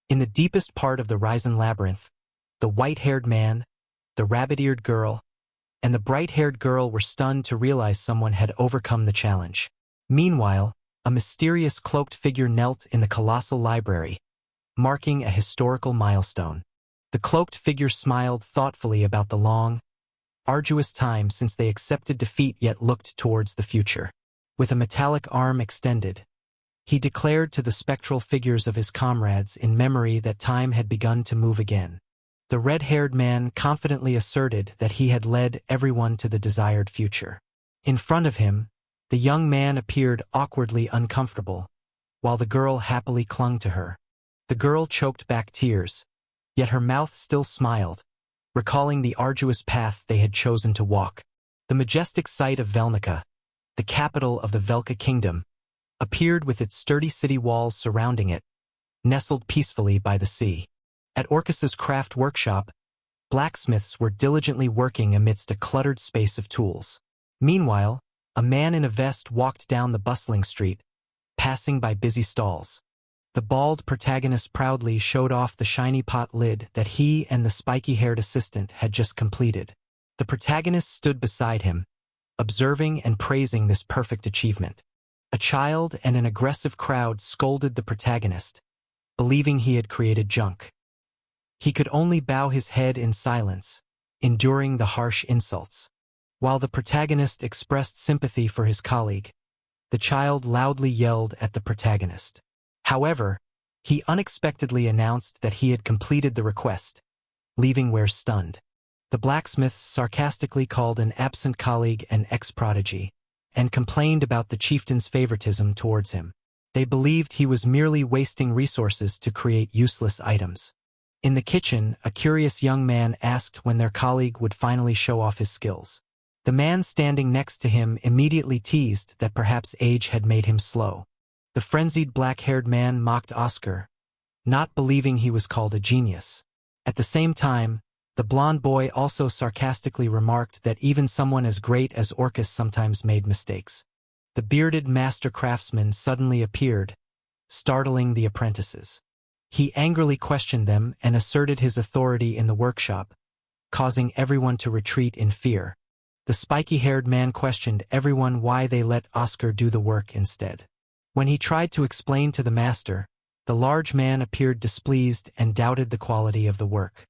In the deepest part of the Ryzen labyrinth, the white-haired man, the rabbit-eared girl, and the bright-haired girl were stunned to realize someone had overcome the challenge. Meanwhile, a mysterious cloaked figure knelt in the colossal library, marking a historical milestone. The cloaked figure smiled thoughtfully about the long, arduous time since they accepted defeat yet looked towards the future. With a metallic arm extended, he declared to the spectral figures of his comrades in memory that time had begun to move again. The red-haired man confidently asserted that he had led everyone to the desired future. In front of him, the young man appeared awkwardly uncomfortable, while the girl happily clung to her. The girl choked back tears, yet her mouth still smiled, recalling the arduous path they had chosen to walk. The majestic site of Velnica, the capital of the Velca kingdom, appeared with its sturdy city walls surrounding it, nestled peacefully by the sea. At Orcus's craft workshop, blacksmiths were diligently working amidst a cluttered space of tools. Meanwhile, a man in a vest walked down the bustling street, passing by busy stalls. The bald protagonist proudly showed off the shiny pot lid that he and the spiky-haired assistant had just completed. The protagonist stood beside him, observing and praising this perfect achievement. A child and an aggressive crowd scolded the protagonist, believing he had created junk. He could only bow his head in silence, enduring the harsh insults. While the protagonist expressed sympathy for his colleague, the child loudly yelled at the protagonist. However, he unexpectedly announced that he had completed the request, leaving Ware stunned. The blacksmiths sarcastically called an absent colleague an ex-prodigy, and complained about the chieftain's favoritism towards him. They believed he was merely wasting resources to create useless items. In the kitchen, a curious young man asked when their colleague would finally show off his skills. The man standing next to him immediately teased that perhaps age had made him slow. The frenzied black-haired man mocked Oscar, not believing he was called a genius. At the same time, the blond boy also sarcastically remarked that even someone as great as Orcus sometimes made mistakes. The bearded master craftsman suddenly appeared, startling the apprentices. He angrily questioned them and asserted his authority in the workshop, causing everyone to retreat in fear. The spiky-haired man questioned everyone why they let Oscar do the work instead. When he tried to explain to the master, the large man appeared displeased and doubted the quality of the work.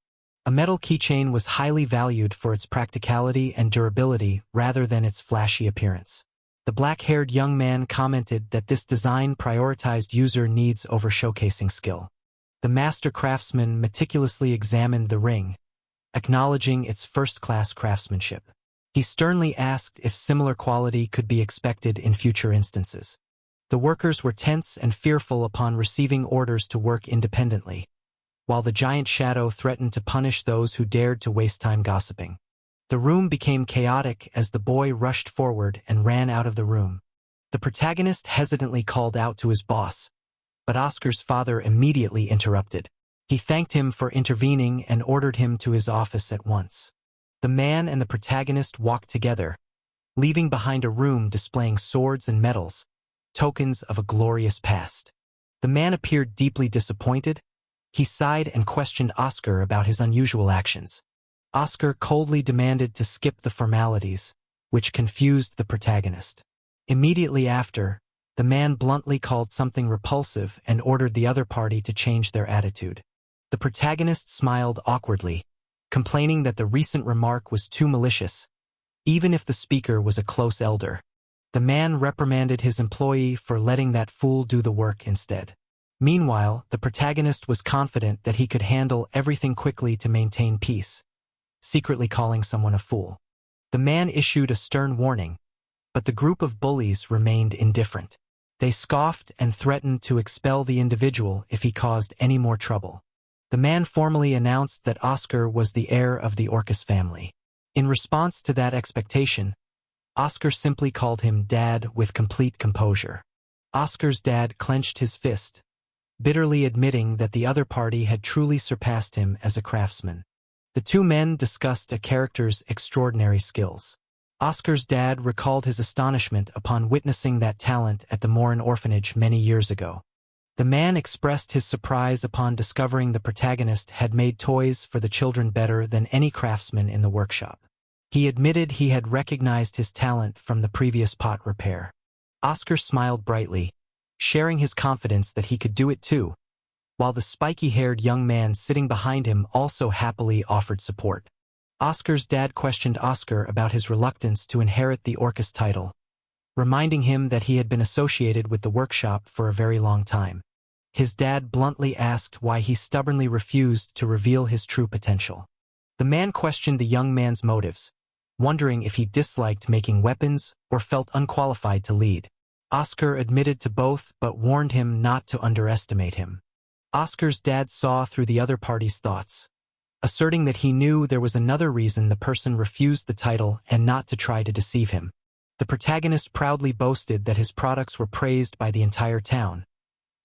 A metal keychain was highly valued for its practicality and durability rather than its flashy appearance. The black-haired young man commented that this design prioritized user needs over showcasing skill. The master craftsman meticulously examined the ring, acknowledging its first-class craftsmanship. He sternly asked if similar quality could be expected in future instances. The workers were tense and fearful upon receiving orders to work independently, while the giant shadow threatened to punish those who dared to waste time gossiping. The room became chaotic as the boy rushed forward and ran out of the room. The protagonist hesitantly called out to his boss, but Oscar's father immediately interrupted. He thanked him for intervening and ordered him to his office at once. The man and the protagonist walked together, leaving behind a room displaying swords and medals, tokens of a glorious past. The man appeared deeply disappointed. He sighed and questioned Oscar about his unusual actions. Oscar coldly demanded to skip the formalities, which confused the protagonist. Immediately after, the man bluntly called something repulsive and ordered the other party to change their attitude. The protagonist smiled awkwardly, complaining that the recent remark was too malicious, even if the speaker was a close elder. The man reprimanded his employee for letting that fool do the work instead. Meanwhile, the protagonist was confident that he could handle everything quickly to maintain peace, secretly calling someone a fool. The man issued a stern warning, but the group of bullies remained indifferent. They scoffed and threatened to expel the individual if he caused any more trouble. The man formally announced that Oscar was the heir of the Orcus family. In response to that expectation, Oscar simply called him Dad with complete composure. Oscar's dad clenched his fist, bitterly admitting that the other party had truly surpassed him as a craftsman. The two men discussed a character's extraordinary skills. Oscar's dad recalled his astonishment upon witnessing that talent at the Morin orphanage many years ago. The man expressed his surprise upon discovering the protagonist had made toys for the children better than any craftsman in the workshop. He admitted he had recognized his talent from the previous pot repair. Oscar smiled brightly, sharing his confidence that he could do it too, while the spiky-haired young man sitting behind him also happily offered support. Oscar's dad questioned Oscar about his reluctance to inherit the Orcus title, reminding him that he had been associated with the workshop for a very long time. His dad bluntly asked why he stubbornly refused to reveal his true potential. The man questioned the young man's motives, wondering if he disliked making weapons or felt unqualified to lead. Oscar admitted to both but warned him not to underestimate him. Oscar's dad saw through the other party's thoughts, asserting that he knew there was another reason the person refused the title and not to try to deceive him. The protagonist proudly boasted that his products were praised by the entire town,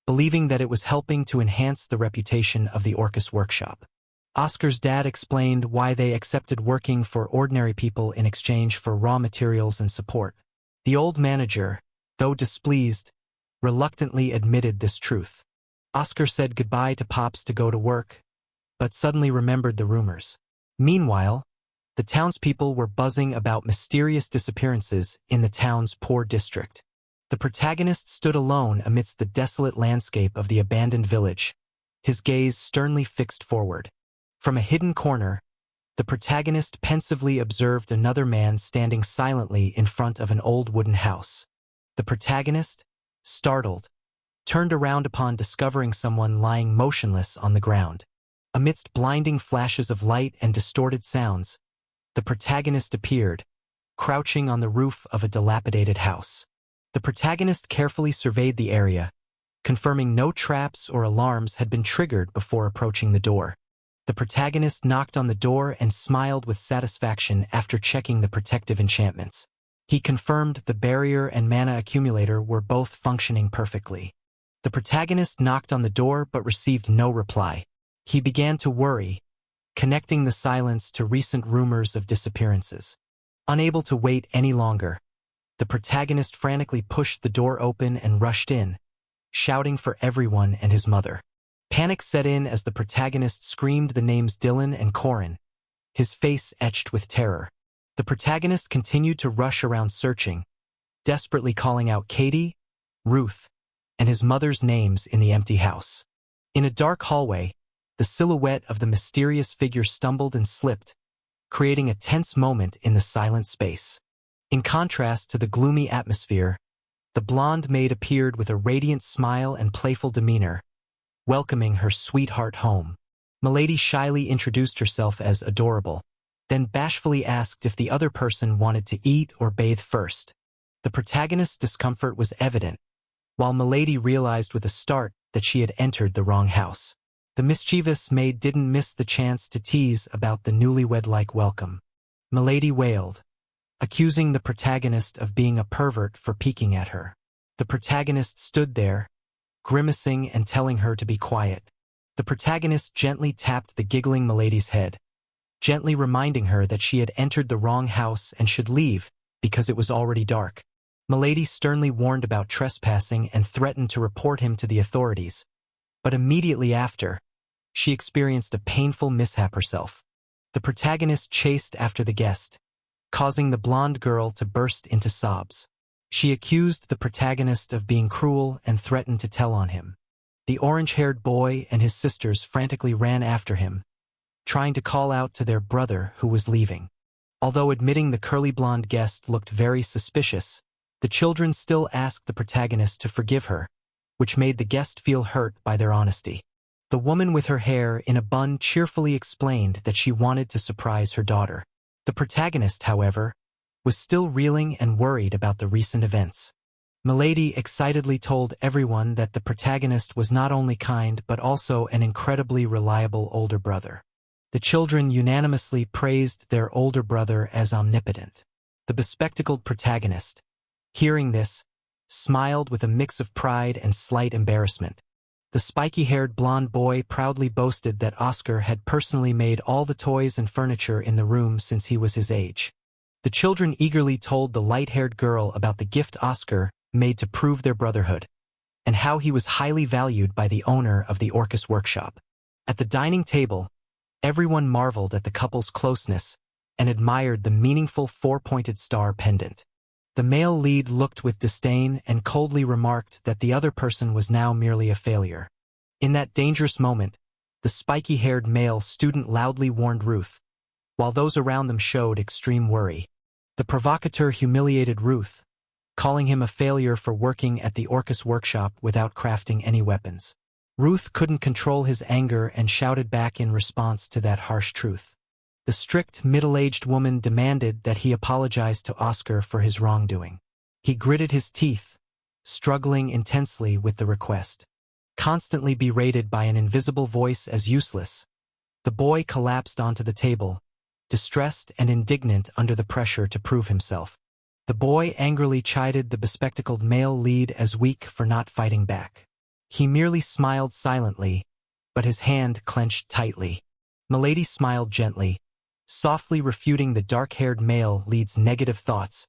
believing that it was helping to enhance the reputation of the Orcus workshop. Oscar's dad explained why they accepted working for ordinary people in exchange for raw materials and support. The old manager, though displeased, reluctantly admitted this truth. Oscar said goodbye to Pops to go to work, but suddenly remembered the rumors. Meanwhile, the townspeople were buzzing about mysterious disappearances in the town's poor district. The protagonist stood alone amidst the desolate landscape of the abandoned village, his gaze sternly fixed forward. From a hidden corner, the protagonist pensively observed another man standing silently in front of an old wooden house. The protagonist, startled, turned around upon discovering someone lying motionless on the ground. Amidst blinding flashes of light and distorted sounds, the protagonist appeared, crouching on the roof of a dilapidated house. The protagonist carefully surveyed the area, confirming no traps or alarms had been triggered before approaching the door. The protagonist knocked on the door and smiled with satisfaction after checking the protective enchantments. He confirmed the barrier and mana accumulator were both functioning perfectly. The protagonist knocked on the door but received no reply. He began to worry, connecting the silence to recent rumors of disappearances. Unable to wait any longer, the protagonist frantically pushed the door open and rushed in, shouting for everyone and his mother. Panic set in as the protagonist screamed the names Dylan and Corin, his face etched with terror. The protagonist continued to rush around searching, desperately calling out Katie, Ruth, and his mother's names in the empty house. In a dark hallway, the silhouette of the mysterious figure stumbled and slipped, creating a tense moment in the silent space. In contrast to the gloomy atmosphere, the blonde maid appeared with a radiant smile and playful demeanor, welcoming her sweetheart home. Milady shyly introduced herself as adorable, then bashfully asked if the other person wanted to eat or bathe first. The protagonist's discomfort was evident, while Milady realized with a start that she had entered the wrong house. The mischievous maid didn't miss the chance to tease about the newlywed-like welcome. Milady wailed, accusing the protagonist of being a pervert for peeking at her. The protagonist stood there, grimacing and telling her to be quiet. The protagonist gently tapped the giggling Milady's head, gently reminding her that she had entered the wrong house and should leave because it was already dark. Milady sternly warned about trespassing and threatened to report him to the authorities, but immediately after, she experienced a painful mishap herself. The protagonist chased after the guest, causing the blonde girl to burst into sobs. She accused the protagonist of being cruel and threatened to tell on him. The orange-haired boy and his sisters frantically ran after him, trying to call out to their brother who was leaving. Although admitting the curly blonde guest looked very suspicious, the children still asked the protagonist to forgive her, which made the guest feel hurt by their honesty. The woman with her hair in a bun cheerfully explained that she wanted to surprise her daughter. The protagonist, however, was still reeling and worried about the recent events. Milady excitedly told everyone that the protagonist was not only kind but also an incredibly reliable older brother. The children unanimously praised their older brother as omnipotent. The bespectacled protagonist, hearing this, smiled with a mix of pride and slight embarrassment. The spiky-haired blonde boy proudly boasted that Oscar had personally made all the toys and furniture in the room since he was his age. The children eagerly told the light-haired girl about the gift Oscar made to prove their brotherhood, and how he was highly valued by the owner of the Orcus workshop. At the dining table, everyone marveled at the couple's closeness and admired the meaningful four-pointed star pendant. The male lead looked with disdain and coldly remarked that the other person was now merely a failure. In that dangerous moment, the spiky-haired male student loudly warned Ruth, while those around them showed extreme worry. The provocateur humiliated Ruth, calling him a failure for working at the Orcus workshop without crafting any weapons. Ruth couldn't control his anger and shouted back in response to that harsh truth. The strict, middle-aged woman demanded that he apologize to Oscar for his wrongdoing. He gritted his teeth, struggling intensely with the request. Constantly berated by an invisible voice as useless, the boy collapsed onto the table, distressed and indignant under the pressure to prove himself. The boy angrily chided the bespectacled male lead as weak for not fighting back. He merely smiled silently, but his hand clenched tightly. Milady smiled gently, softly refuting the dark-haired male lead's negative thoughts,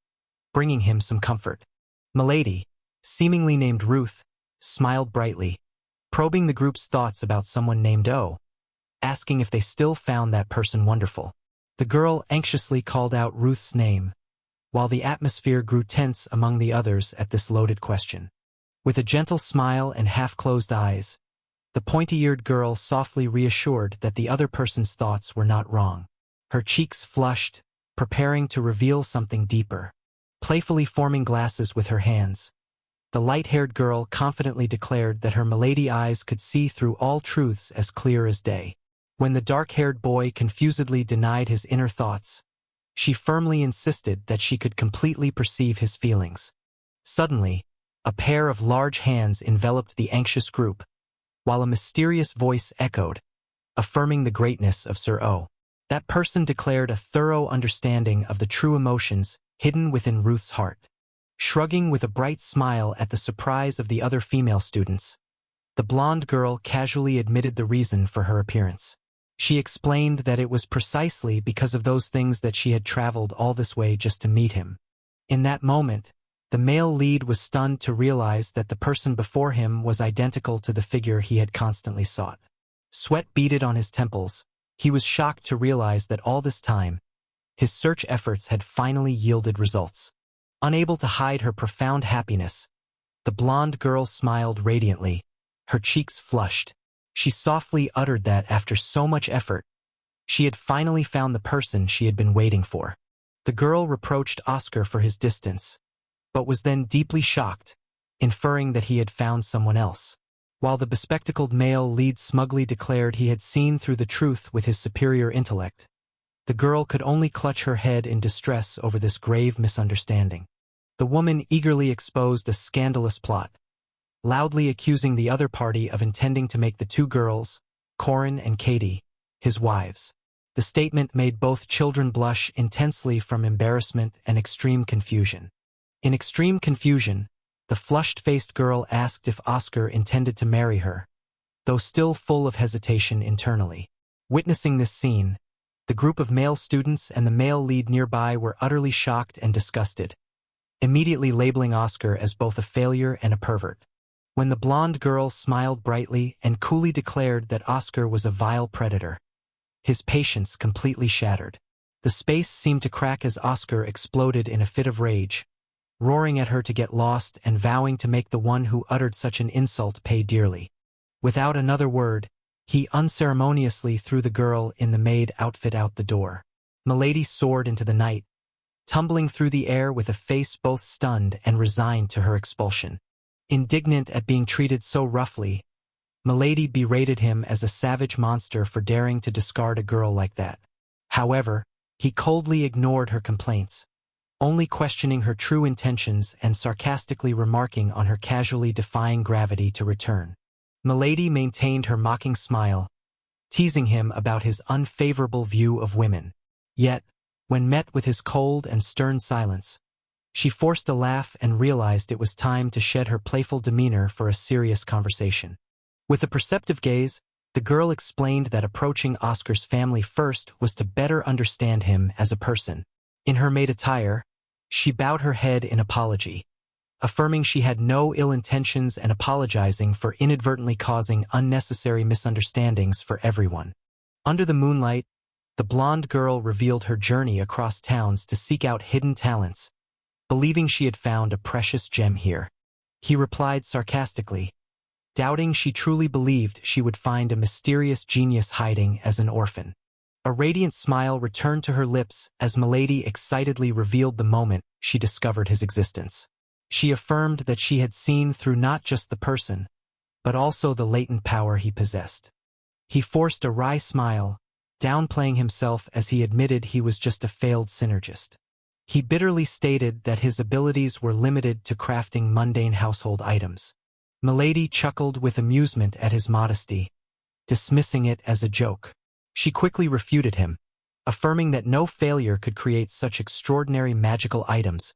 bringing him some comfort. Milady, seemingly named Ruth, smiled brightly, probing the group's thoughts about someone named O, asking if they still found that person wonderful. The girl anxiously called out Ruth's name, while the atmosphere grew tense among the others at this loaded question. With a gentle smile and half-closed eyes, the pointy-eared girl softly reassured that the other person's thoughts were not wrong. Her cheeks flushed, preparing to reveal something deeper. Playfully forming glasses with her hands, the light-haired girl confidently declared that her Milady eyes could see through all truths as clear as day. When the dark-haired boy confusedly denied his inner thoughts, she firmly insisted that she could completely perceive his feelings. Suddenly, a pair of large hands enveloped the anxious group, while a mysterious voice echoed, affirming the greatness of Sir O. That person declared a thorough understanding of the true emotions hidden within Ruth's heart. Shrugging with a bright smile at the surprise of the other female students, the blonde girl casually admitted the reason for her appearance. She explained that it was precisely because of those things that she had traveled all this way just to meet him. In that moment, the male lead was stunned to realize that the person before him was identical to the figure he had constantly sought. Sweat beaded on his temples. He was shocked to realize that all this time, his search efforts had finally yielded results. Unable to hide her profound happiness, the blonde girl smiled radiantly, her cheeks flushed. She softly uttered that after so much effort, she had finally found the person she had been waiting for. The girl reproached Oscar for his distance, but was then deeply shocked, inferring that he had found someone else. While the bespectacled male lead smugly declared he had seen through the truth with his superior intellect, the girl could only clutch her head in distress over this grave misunderstanding. The woman eagerly exposed a scandalous plot, loudly accusing the other party of intending to make the two girls, Corin and Katie, his wives. The statement made both children blush intensely from embarrassment and extreme confusion. In extreme confusion, the flushed-faced girl asked if Oscar intended to marry her, though still full of hesitation internally. Witnessing this scene, the group of male students and the male lead nearby were utterly shocked and disgusted, immediately labeling Oscar as both a failure and a pervert. When the blonde girl smiled brightly and coolly declared that Oscar was a vile predator, his patience completely shattered. The space seemed to crack as Oscar exploded in a fit of rage, roaring at her to get lost and vowing to make the one who uttered such an insult pay dearly. Without another word, he unceremoniously threw the girl in the maid outfit out the door. Milady soared into the night, tumbling through the air with a face both stunned and resigned to her expulsion. Indignant at being treated so roughly, Milady berated him as a savage monster for daring to discard a girl like that. However, he coldly ignored her complaints, only questioning her true intentions and sarcastically remarking on her casually defying gravity to return. Milady maintained her mocking smile, teasing him about his unfavorable view of women. Yet, when met with his cold and stern silence, she forced a laugh and realized it was time to shed her playful demeanor for a serious conversation. With a perceptive gaze, the girl explained that approaching Oscar's family first was to better understand him as a person. In her maid attire, she bowed her head in apology, affirming she had no ill intentions and apologizing for inadvertently causing unnecessary misunderstandings for everyone. Under the moonlight, the blonde girl revealed her journey across towns to seek out hidden talents, believing she had found a precious gem here. He replied sarcastically, doubting she truly believed she would find a mysterious genius hiding as an orphan. A radiant smile returned to her lips as Milady excitedly revealed the moment she discovered his existence. She affirmed that she had seen through not just the person, but also the latent power he possessed. He forced a wry smile, downplaying himself as he admitted he was just a failed synergist. He bitterly stated that his abilities were limited to crafting mundane household items. Milady chuckled with amusement at his modesty, dismissing it as a joke. She quickly refuted him, affirming that no failure could create such extraordinary magical items,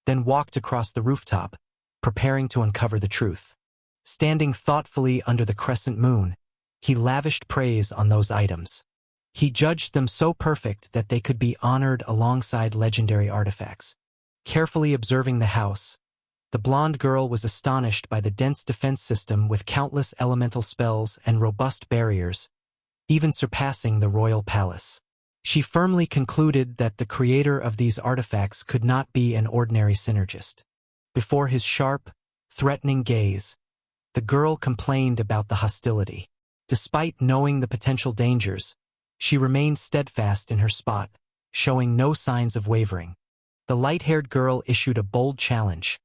then walked across the rooftop, preparing to uncover the truth. Standing thoughtfully under the crescent moon, he lavished praise on those items. He judged them so perfect that they could be honored alongside legendary artifacts. Carefully observing the house, the blonde girl was astonished by the dense defense system with countless elemental spells and robust barriers, even surpassing the royal palace. She firmly concluded that the creator of these artifacts could not be an ordinary synergist. Before his sharp, threatening gaze, the girl complained about the hostility. Despite knowing the potential dangers, she remained steadfast in her spot, showing no signs of wavering. The light-haired girl issued a bold challenge.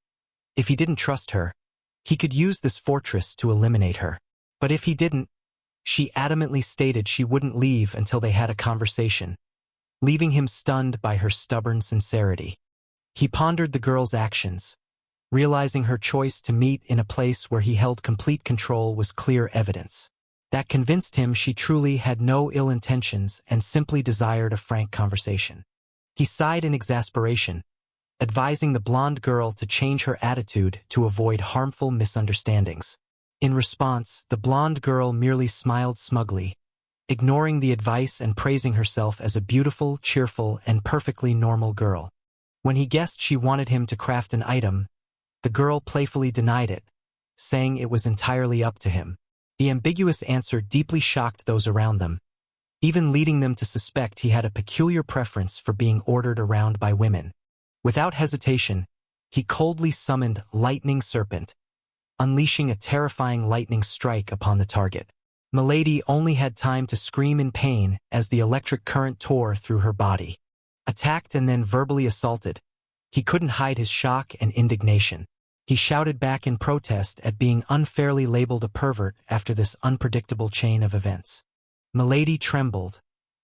If he didn't trust her, he could use this fortress to eliminate her. But if he didn't, she adamantly stated she wouldn't leave until they had a conversation, leaving him stunned by her stubborn sincerity. He pondered the girl's actions, realizing her choice to meet in a place where he held complete control was clear evidence. That convinced him she truly had no ill intentions and simply desired a frank conversation. He sighed in exasperation, advising the blonde girl to change her attitude to avoid harmful misunderstandings. In response, the blonde girl merely smiled smugly, ignoring the advice and praising herself as a beautiful, cheerful, and perfectly normal girl. When he guessed she wanted him to craft an item, the girl playfully denied it, saying it was entirely up to him. The ambiguous answer deeply shocked those around them, even leading them to suspect he had a peculiar preference for being ordered around by women. Without hesitation, he coldly summoned Lightning Serpent, unleashing a terrifying lightning strike upon the target. Milady only had time to scream in pain as the electric current tore through her body. Attacked and then verbally assaulted, he couldn't hide his shock and indignation. He shouted back in protest at being unfairly labeled a pervert after this unpredictable chain of events. Milady trembled,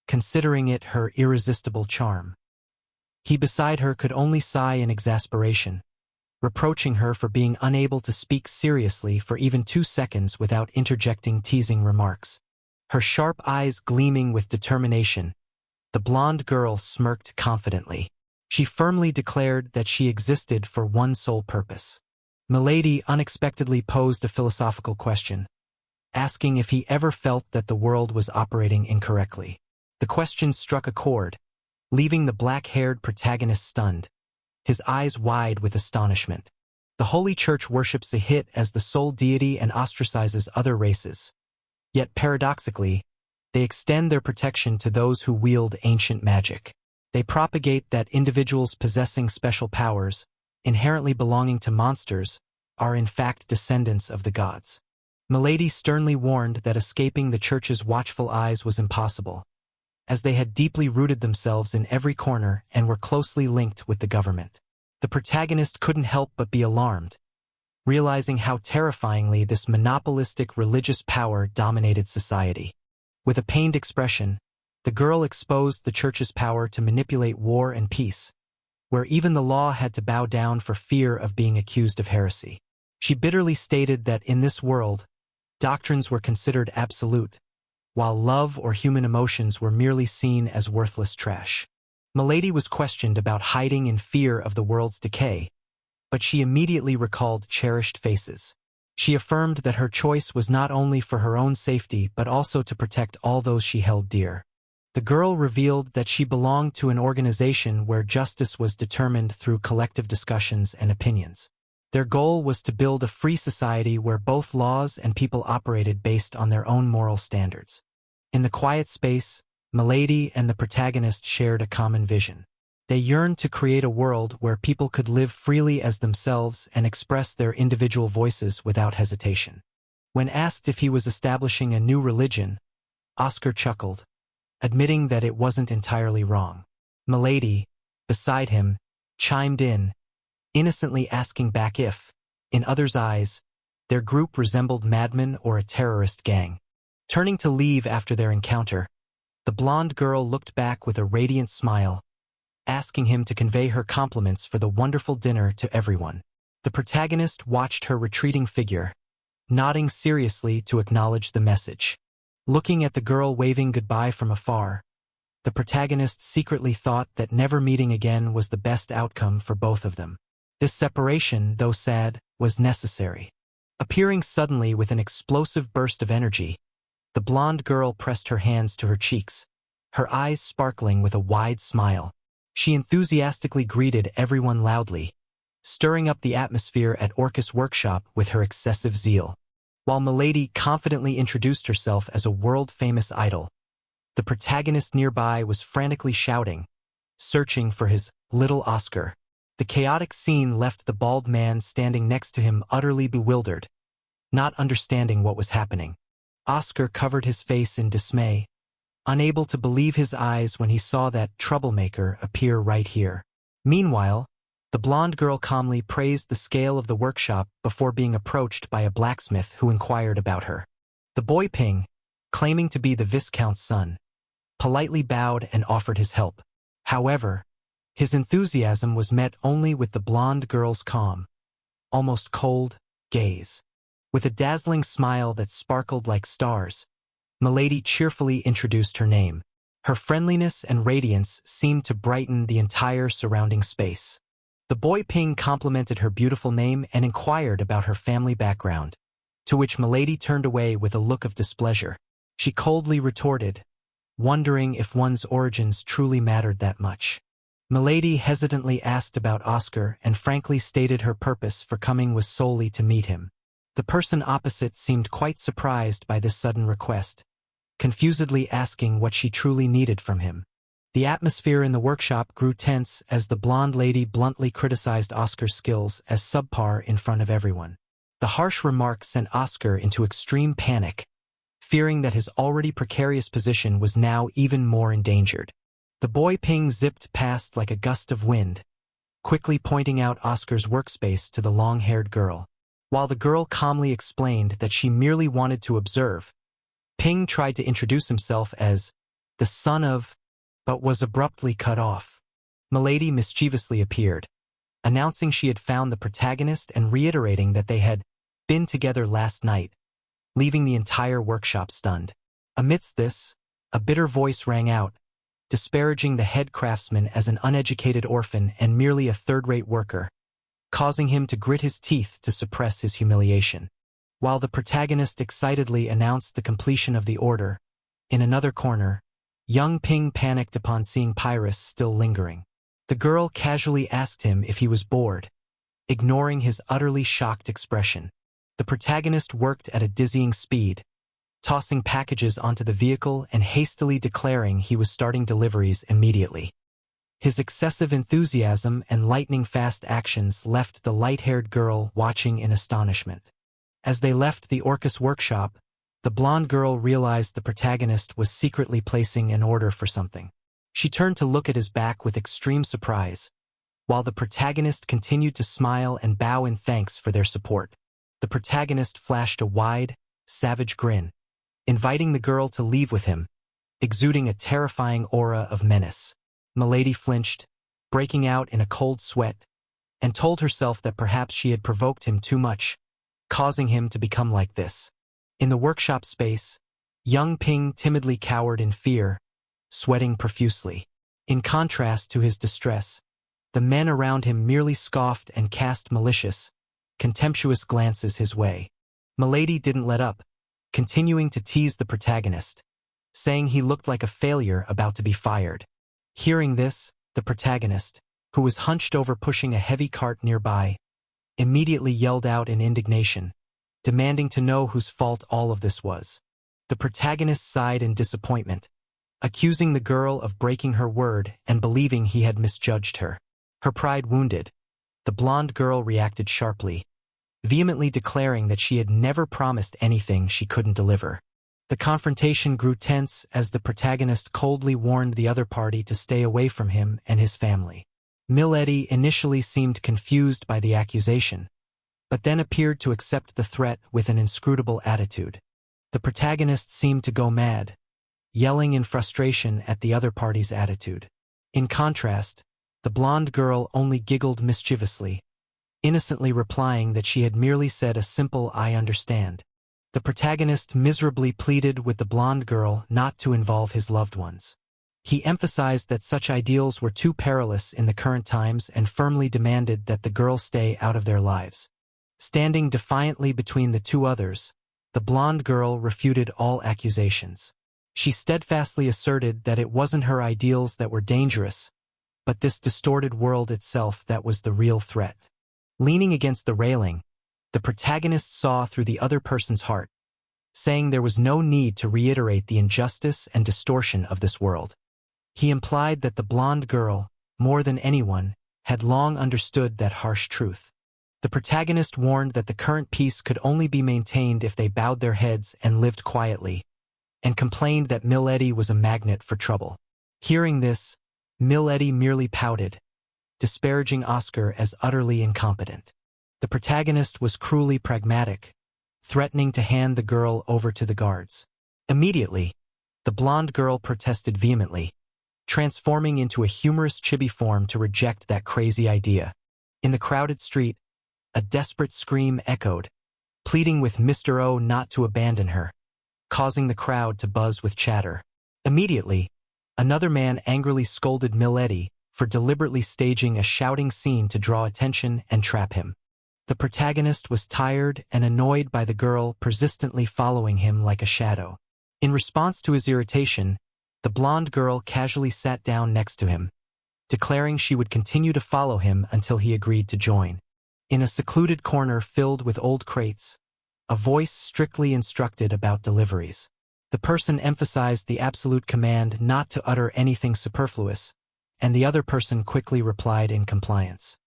considering it her irresistible charm. He beside her could only sigh in exasperation, reproaching her for being unable to speak seriously for even 2 seconds without interjecting teasing remarks. Her sharp eyes gleaming with determination, the blonde girl smirked confidently. She firmly declared that she existed for one sole purpose. Milady unexpectedly posed a philosophical question, asking if he ever felt that the world was operating incorrectly. The question struck a chord, leaving the black-haired protagonist stunned, his eyes wide with astonishment. The Holy Church worships a Hit as the sole deity and ostracizes other races. Yet paradoxically, they extend their protection to those who wield ancient magic. They propagate that individuals possessing special powers, inherently belonging to monsters, are in fact descendants of the gods. Milady sternly warned that escaping the Church's watchful eyes was impossible, as they had deeply rooted themselves in every corner and were closely linked with the government. The protagonist couldn't help but be alarmed, realizing how terrifyingly this monopolistic religious power dominated society. With a pained expression, the girl exposed the Church's power to manipulate war and peace, where even the law had to bow down for fear of being accused of heresy. She bitterly stated that in this world, doctrines were considered absolute, while love or human emotions were merely seen as worthless trash. Milady was questioned about hiding in fear of the world's decay, but she immediately recalled cherished faces. She affirmed that her choice was not only for her own safety but also to protect all those she held dear. The girl revealed that she belonged to an organization where justice was determined through collective discussions and opinions. Their goal was to build a free society where both laws and people operated based on their own moral standards. In the quiet space, Miledy and the protagonist shared a common vision. They yearned to create a world where people could live freely as themselves and express their individual voices without hesitation. When asked if he was establishing a new religion, Oscar chuckled, admitting that it wasn't entirely wrong. Miledy, beside him, chimed in, innocently asking back if, in others' eyes, their group resembled madmen or a terrorist gang. Turning to leave after their encounter, the blonde girl looked back with a radiant smile, asking him to convey her compliments for the wonderful dinner to everyone. The protagonist watched her retreating figure, nodding seriously to acknowledge the message. Looking at the girl waving goodbye from afar, the protagonist secretly thought that never meeting again was the best outcome for both of them. This separation, though sad, was necessary. Appearing suddenly with an explosive burst of energy, the blonde girl pressed her hands to her cheeks, her eyes sparkling with a wide smile. She enthusiastically greeted everyone loudly, stirring up the atmosphere at Orcus workshop with her excessive zeal. While Miledy confidently introduced herself as a world-famous idol, the protagonist nearby was frantically shouting, searching for his little Oscar. The chaotic scene left the bald man standing next to him utterly bewildered, not understanding what was happening. Oscar covered his face in dismay, unable to believe his eyes when he saw that troublemaker appear right here. Meanwhile, the blonde girl calmly praised the scale of the workshop before being approached by a blacksmith who inquired about her. The boy Ping, claiming to be the Viscount's son, politely bowed and offered his help. However, his enthusiasm was met only with the blonde girl's calm, almost cold, gaze. With a dazzling smile that sparkled like stars, Miledy cheerfully introduced her name. Her friendliness and radiance seemed to brighten the entire surrounding space. The boy Ping complimented her beautiful name and inquired about her family background, to which Miledy turned away with a look of displeasure. She coldly retorted, wondering if one's origins truly mattered that much. Miledy hesitantly asked about Oscar and frankly stated her purpose for coming was solely to meet him. The person opposite seemed quite surprised by this sudden request, confusedly asking what she truly needed from him. The atmosphere in the workshop grew tense as the blonde lady bluntly criticized Oscar's skills as subpar in front of everyone. The harsh remark sent Oscar into extreme panic, fearing that his already precarious position was now even more endangered. The boy Ping zipped past like a gust of wind, quickly pointing out Oscar's workspace to the long-haired girl. While the girl calmly explained that she merely wanted to observe, Ping tried to introduce himself as the son of, but was abruptly cut off. Miledy mischievously appeared, announcing she had found the protagonist and reiterating that they had been together last night, leaving the entire workshop stunned. Amidst this, a bitter voice rang out, disparaging the head craftsman as an uneducated orphan and merely a third-rate worker, causing him to grit his teeth to suppress his humiliation. While the protagonist excitedly announced the completion of the order, in another corner, young Ping panicked upon seeing Pyrrhus still lingering. The girl casually asked him if he was bored, ignoring his utterly shocked expression. The protagonist worked at a dizzying speed, tossing packages onto the vehicle and hastily declaring he was starting deliveries immediately. His excessive enthusiasm and lightning-fast actions left the light-haired girl watching in astonishment. As they left the Orcus workshop, the blonde girl realized the protagonist was secretly placing an order for something. She turned to look at his back with extreme surprise, while the protagonist continued to smile and bow in thanks for their support. The protagonist flashed a wide, savage grin, inviting the girl to leave with him, exuding a terrifying aura of menace. Miledy flinched, breaking out in a cold sweat, and told herself that perhaps she had provoked him too much, causing him to become like this. In the workshop space, young Ping timidly cowered in fear, sweating profusely. In contrast to his distress, the men around him merely scoffed and cast malicious, contemptuous glances his way. Miledy didn't let up, continuing to tease the protagonist, saying he looked like a failure about to be fired. Hearing this, the protagonist, who was hunched over pushing a heavy cart nearby, immediately yelled out in indignation, demanding to know whose fault all of this was. The protagonist sighed in disappointment, accusing the girl of breaking her word and believing he had misjudged her. Her pride wounded, the blonde girl reacted sharply, vehemently declaring that she had never promised anything she couldn't deliver. The confrontation grew tense as the protagonist coldly warned the other party to stay away from him and his family. Miledy initially seemed confused by the accusation, but then appeared to accept the threat with an inscrutable attitude. The protagonist seemed to go mad, yelling in frustration at the other party's attitude. In contrast, the blonde girl only giggled mischievously, innocently replying that she had merely said a simple "I understand." The protagonist miserably pleaded with the blonde girl not to involve his loved ones. He emphasized that such ideals were too perilous in the current times and firmly demanded that the girl stay out of their lives. Standing defiantly between the two others, the blonde girl refuted all accusations. She steadfastly asserted that it wasn't her ideals that were dangerous, but this distorted world itself that was the real threat. Leaning against the railing, the protagonist saw through the other person's heart, saying there was no need to reiterate the injustice and distortion of this world. He implied that the blonde girl, more than anyone, had long understood that harsh truth. The protagonist warned that the current peace could only be maintained if they bowed their heads and lived quietly, and complained that Miledy was a magnet for trouble. Hearing this, Miledy merely pouted, disparaging Oscar as utterly incompetent. The protagonist was cruelly pragmatic, threatening to hand the girl over to the guards. Immediately, the blonde girl protested vehemently, transforming into a humorous chibi form to reject that crazy idea. In the crowded street, a desperate scream echoed, pleading with Mr. O not to abandon her, causing the crowd to buzz with chatter. Immediately, another man angrily scolded Miledy for deliberately staging a shouting scene to draw attention and trap him. The protagonist was tired and annoyed by the girl persistently following him like a shadow. In response to his irritation, the blonde girl casually sat down next to him, declaring she would continue to follow him until he agreed to join. In a secluded corner filled with old crates, a voice strictly instructed about deliveries. The person emphasized the absolute command not to utter anything superfluous, and the other person quickly replied in compliance.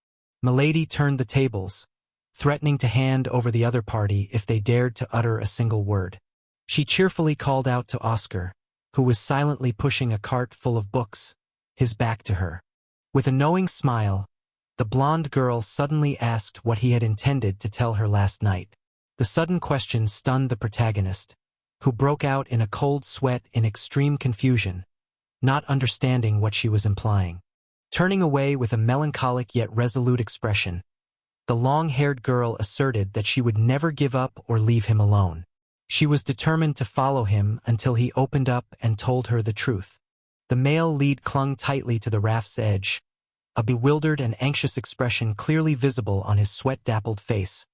Miledy turned the tables, threatening to hand over the other party if they dared to utter a single word. She cheerfully called out to Oscar, who was silently pushing a cart full of books, his back to her. With a knowing smile, the blonde girl suddenly asked what he had intended to tell her last night. The sudden question stunned the protagonist, who broke out in a cold sweat in extreme confusion, not understanding what she was implying. Turning away with a melancholic yet resolute expression, the long-haired girl asserted that she would never give up or leave him alone. She was determined to follow him until he opened up and told her the truth. The male lead clung tightly to the raft's edge, a bewildered and anxious expression clearly visible on his sweat-dappled face,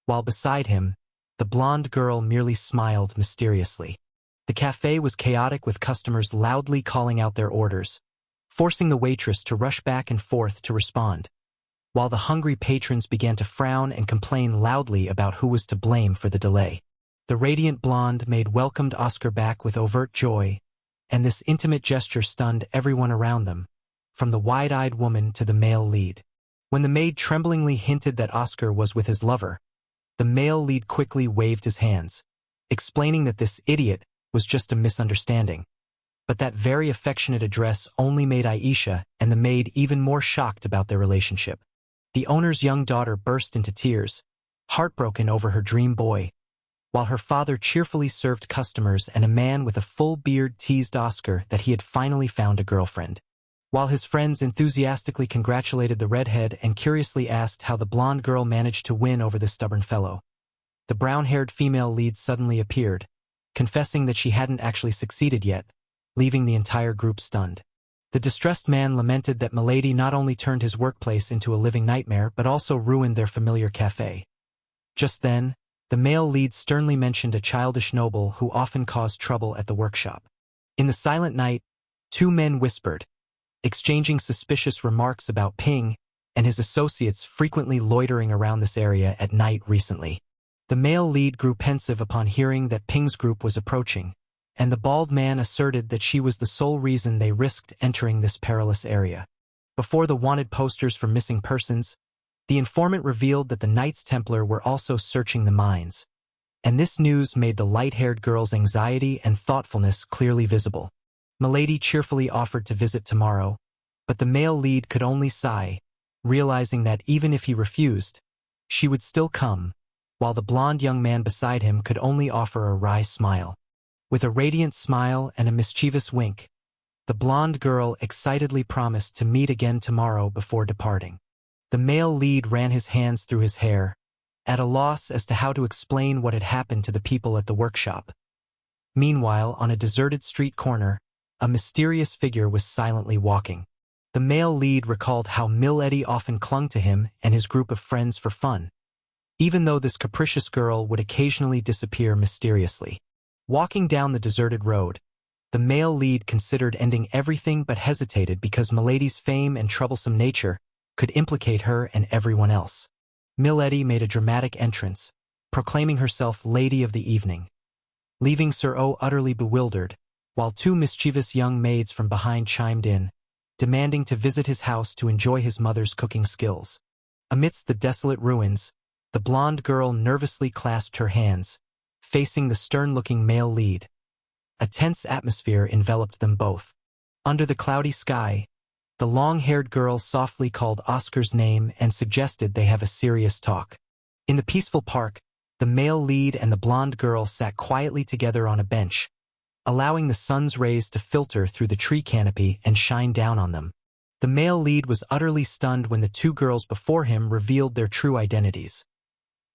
while beside him, the blonde girl merely smiled mysteriously. The cafe was chaotic with customers loudly calling out their orders, forcing the waitress to rush back and forth to respond, while the hungry patrons began to frown and complain loudly about who was to blame for the delay. The radiant blonde maid welcomed Oscar back with overt joy, and this intimate gesture stunned everyone around them, from the wide-eyed woman to the male lead. When the maid tremblingly hinted that Oscar was with his lover, the male lead quickly waved his hands, explaining that this idiot was just a misunderstanding. But that very affectionate address only made Aisha and the maid even more shocked about their relationship. The owner's young daughter burst into tears, heartbroken over her dream boy, while her father cheerfully served customers and a man with a full beard teased Oscar that he had finally found a girlfriend. While his friends enthusiastically congratulated the redhead and curiously asked how the blonde girl managed to win over the stubborn fellow, the brown-haired female lead suddenly appeared, confessing that she hadn't actually succeeded yet, leaving the entire group stunned. The distressed man lamented that Miledy not only turned his workplace into a living nightmare but also ruined their familiar cafe. Just then, the male lead sternly mentioned a childish noble who often caused trouble at the workshop. In the silent night, two men whispered, exchanging suspicious remarks about Ping and his associates frequently loitering around this area at night recently. The male lead grew pensive upon hearing that Ping's group was approaching, and the bald man asserted that she was the sole reason they risked entering this perilous area. Before the wanted posters for missing persons, the informant revealed that the Knights Templar were also searching the mines, and this news made the light-haired girl's anxiety and thoughtfulness clearly visible. Milady cheerfully offered to visit tomorrow, but the male lead could only sigh, realizing that even if he refused, she would still come, while the blond young man beside him could only offer a wry smile. With a radiant smile and a mischievous wink, the blonde girl excitedly promised to meet again tomorrow before departing. The male lead ran his hands through his hair, at a loss as to how to explain what had happened to the people at the workshop. Meanwhile, on a deserted street corner, a mysterious figure was silently walking. The male lead recalled how Miledy often clung to him and his group of friends for fun, even though this capricious girl would occasionally disappear mysteriously. Walking down the deserted road, the male lead considered ending everything but hesitated because Milady's fame and troublesome nature could implicate her and everyone else. Miledy made a dramatic entrance, proclaiming herself Lady of the Evening, leaving Sir O utterly bewildered, while two mischievous young maids from behind chimed in, demanding to visit his house to enjoy his mother's cooking skills. Amidst the desolate ruins, the blonde girl nervously clasped her hands, facing the stern-looking male lead. A tense atmosphere enveloped them both. Under the cloudy sky, the long-haired girl softly called Oscar's name and suggested they have a serious talk. In the peaceful park, the male lead and the blonde girl sat quietly together on a bench, allowing the sun's rays to filter through the tree canopy and shine down on them. The male lead was utterly stunned when the two girls before him revealed their true identities.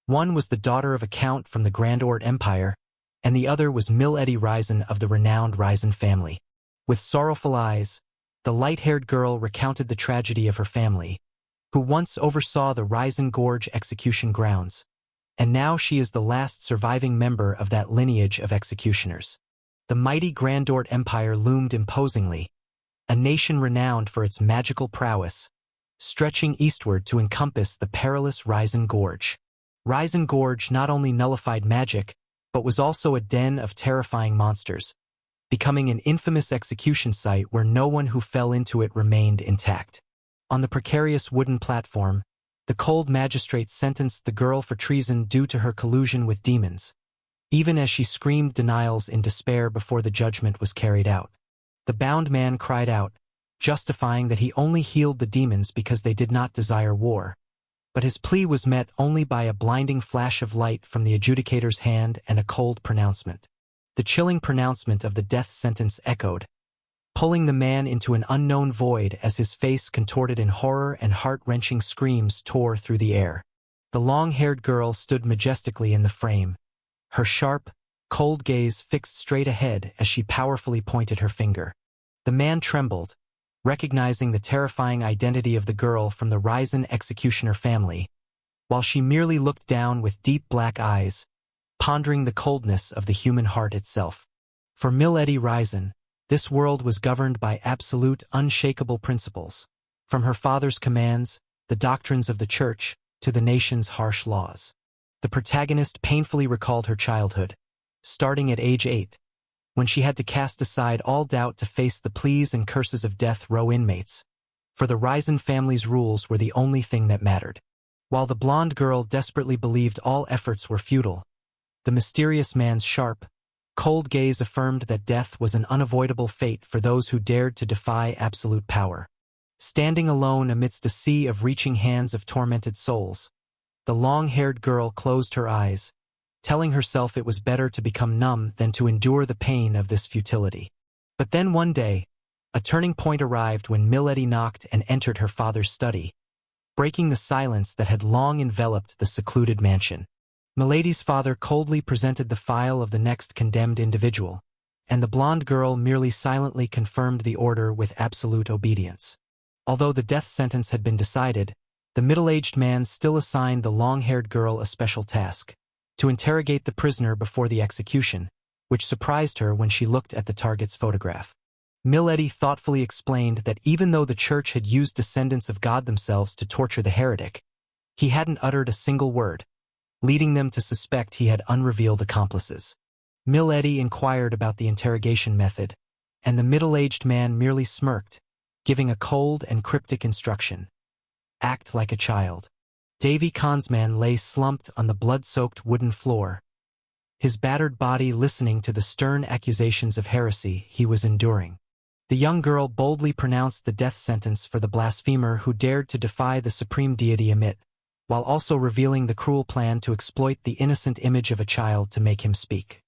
One was the daughter of a count from the Grand Ort Empire, and the other was Miledy Reisen of the renowned Ryzen family. With sorrowful eyes, the light-haired girl recounted the tragedy of her family, who once oversaw the Ryzen Gorge execution grounds, and now she is the last surviving member of that lineage of executioners. The mighty Grand Ort Empire loomed imposingly, a nation renowned for its magical prowess, stretching eastward to encompass the perilous Ryzen Gorge. Ryzen Gorge not only nullified magic, but was also a den of terrifying monsters, becoming an infamous execution site where no one who fell into it remained intact. On the precarious wooden platform, the cold magistrate sentenced the girl for treason due to her collusion with demons, even as she screamed denials in despair before the judgment was carried out. The bound man cried out, justifying that he only healed the demons because they did not desire war. But his plea was met only by a blinding flash of light from the adjudicator's hand and a cold pronouncement. The chilling pronouncement of the death sentence echoed, pulling the man into an unknown void as his face contorted in horror and heart-wrenching screams tore through the air. The long-haired girl stood majestically in the frame, her sharp, cold gaze fixed straight ahead as she powerfully pointed her finger. The man trembled, recognizing the terrifying identity of the girl from the Ryzen executioner family, while she merely looked down with deep black eyes, pondering the coldness of the human heart itself. For Miledy Reisen, this world was governed by absolute, unshakable principles, from her father's commands, the doctrines of the church, to the nation's harsh laws. The protagonist painfully recalled her childhood, starting at age 8, when she had to cast aside all doubt to face the pleas and curses of death row inmates, for the Ryzen family's rules were the only thing that mattered. While the blonde girl desperately believed all efforts were futile, the mysterious man's sharp, cold gaze affirmed that death was an unavoidable fate for those who dared to defy absolute power. Standing alone amidst a sea of reaching hands of tormented souls, the long-haired girl closed her eyes, telling herself it was better to become numb than to endure the pain of this futility. But then one day, a turning point arrived when Miledy knocked and entered her father's study, breaking the silence that had long enveloped the secluded mansion. Milady's father coldly presented the file of the next condemned individual, and the blonde girl merely silently confirmed the order with absolute obedience. Although the death sentence had been decided, the middle-aged man still assigned the long-haired girl a special task: to interrogate the prisoner before the execution, which surprised her when she looked at the target's photograph. Miledy thoughtfully explained that even though the church had used descendants of God themselves to torture the heretic, he hadn't uttered a single word, leading them to suspect he had unrevealed accomplices. Miledy inquired about the interrogation method, and the middle-aged man merely smirked, giving a cold and cryptic instruction. Act like a child. Davy Consman lay slumped on the blood-soaked wooden floor, his battered body listening to the stern accusations of heresy he was enduring. The young girl boldly pronounced the death sentence for the blasphemer who dared to defy the supreme deity Amit, while also revealing the cruel plan to exploit the innocent image of a child to make him speak.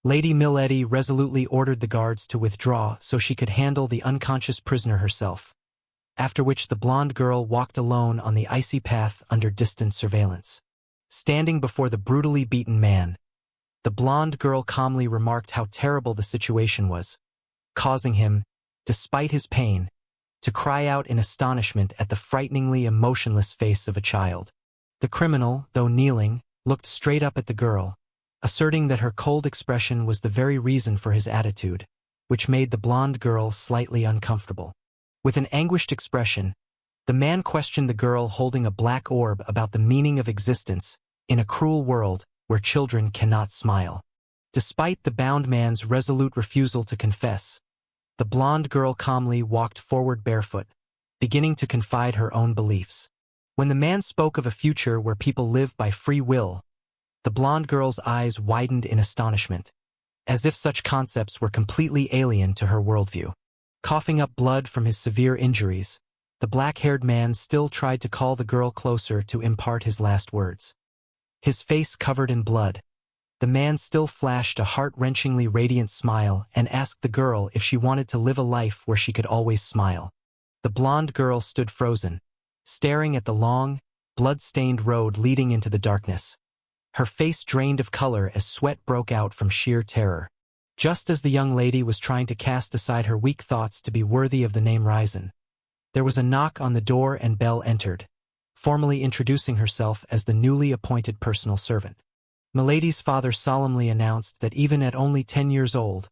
Lady Miledy resolutely ordered the guards to withdraw so she could handle the unconscious prisoner herself, after which the blonde girl walked alone on the icy path under distant surveillance. Standing before the brutally beaten man, the blonde girl calmly remarked how terrible the situation was, causing him, despite his pain, to cry out in astonishment at the frighteningly emotionless face of a child. The criminal, though kneeling, looked straight up at the girl, asserting that her cold expression was the very reason for his attitude, which made the blonde girl slightly uncomfortable. With an anguished expression, the man questioned the girl holding a black orb about the meaning of existence in a cruel world where children cannot smile. Despite the bound man's resolute refusal to confess, the blonde girl calmly walked forward barefoot, beginning to confide her own beliefs. When the man spoke of a future where people live by free will, the blonde girl's eyes widened in astonishment, as if such concepts were completely alien to her worldview. Coughing up blood from his severe injuries, the black-haired man still tried to call the girl closer to impart his last words. His face covered in blood, the man still flashed a heart-wrenchingly radiant smile and asked the girl if she wanted to live a life where she could always smile. The blonde girl stood frozen, staring at the long, blood-stained road leading into the darkness. Her face drained of color as sweat broke out from sheer terror. Just as the young lady was trying to cast aside her weak thoughts to be worthy of the name Ryzen, there was a knock on the door and Belle entered, formally introducing herself as the newly appointed personal servant. Milady's father solemnly announced that even at only 10 years old,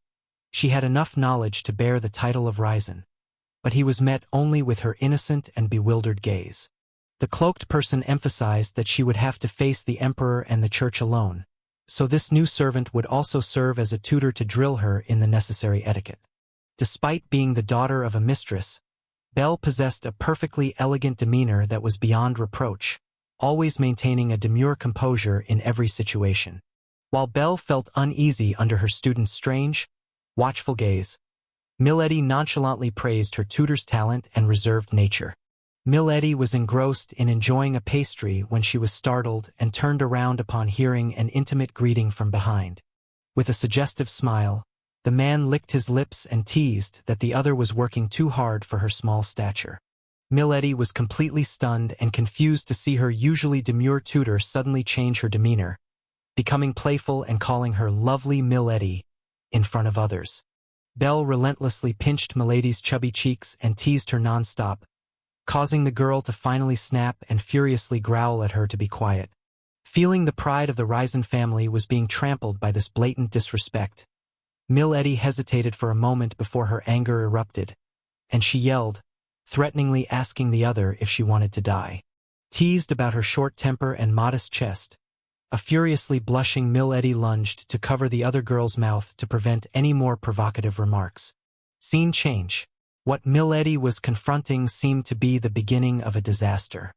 she had enough knowledge to bear the title of Ryzen, but he was met only with her innocent and bewildered gaze. The cloaked person emphasized that she would have to face the emperor and the church alone, so this new servant would also serve as a tutor to drill her in the necessary etiquette. Despite being the daughter of a mistress, Belle possessed a perfectly elegant demeanor that was beyond reproach, always maintaining a demure composure in every situation. While Belle felt uneasy under her student's strange, watchful gaze, Miledy nonchalantly praised her tutor's talent and reserved nature. Miledy was engrossed in enjoying a pastry when she was startled and turned around upon hearing an intimate greeting from behind. With a suggestive smile, the man licked his lips and teased that the other was working too hard for her small stature. Miledy was completely stunned and confused to see her usually demure tutor suddenly change her demeanor, becoming playful and calling her lovely Miledy in front of others. Belle relentlessly pinched Milady's chubby cheeks and teased her nonstop, causing the girl to finally snap and furiously growl at her to be quiet. Feeling the pride of the Ryzen family was being trampled by this blatant disrespect, Miledy hesitated for a moment before her anger erupted, and she yelled, threateningly asking the other if she wanted to die. Teased about her short temper and modest chest, a furiously blushing Miledy lunged to cover the other girl's mouth to prevent any more provocative remarks. Scene change. What Miledy was confronting seemed to be the beginning of a disaster.